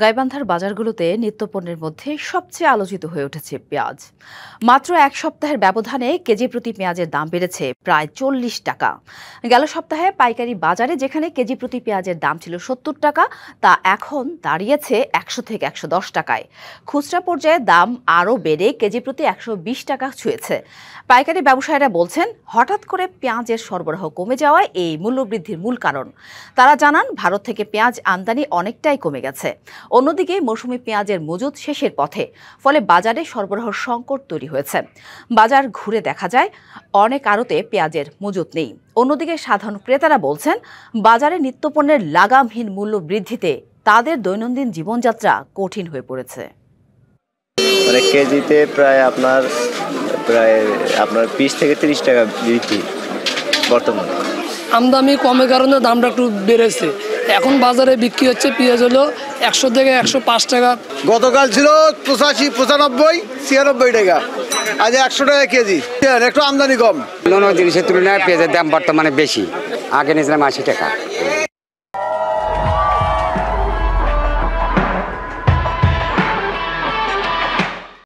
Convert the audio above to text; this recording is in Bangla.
গাইবান্ধার বাজারগুলোতে নিত্যপণ্যের মধ্যে সবচেয়ে আলোচিত হয়ে উঠেছে পেঁয়াজ। মাত্র এক সপ্তাহের ব্যবধানে কেজি প্রতি পেঁয়াজের দাম বেড়েছে প্রায় ৪০ টাকা। গেল সপ্তাহে পাইকারি বাজারে যেখানে কেজি প্রতি পেঁয়াজের দাম ছিল ৭০ টাকা, তা এখন দাঁড়িয়েছে ১০০ থেকে ১১০ টাকায়। খুচরা পর্যায়ে দাম আরও বেড়ে কেজি প্রতি ১২০ টাকা ছুঁয়েছে। পাইকারি ব্যবসায়ীরা বলছেন, হঠাৎ করে পেঁয়াজের সরবরাহ কমে যাওয়ায় এই মূল্যবৃদ্ধির মূল কারণ। তারা জানান, ভারত থেকে পেঁয়াজ আমদানি অনেকটাই কমে গেছে। অন্যদিকে মৌসুমি পেঁয়াজের মজুত শেষের পথে, ফলে বাজারে সরবরাহ সংকট তৈরি হয়েছে। বাজার ঘুরে দেখা যায় অনেক আড়তে পেঁয়াজের মজুত নেই। অন্যদিকে সাধারণ ক্রেতারা বলছেন, বাজারে নিত্যপণ্যের লাগামহীন মূল্য বৃদ্ধিতে তাদের দৈনন্দিন জীবনযাত্রা কঠিন হয়ে পড়েছে। মানে কেজিতে প্রায় আপনার 20 থেকে 30 টাকা বৃদ্ধি বর্তমানে। আমদানি কমের কারণে দামটা একটু বেড়েছে। এখন বাজারে বিক্রি হচ্ছে পেঁয়াজ হলো ১০০ থেকে ১০৫ টাকা। গতকাল ছিল ৮৫, ৯৫, ৯৬ টাকা, আজ ১০০ টাকা কেজি। একটু আমদানি কম। অন্য জিনিসের তুলনায় পেঁয়াজের দাম বর্তমানে বেশি, আগে নিয়েছিলাম ৮০ টাকা।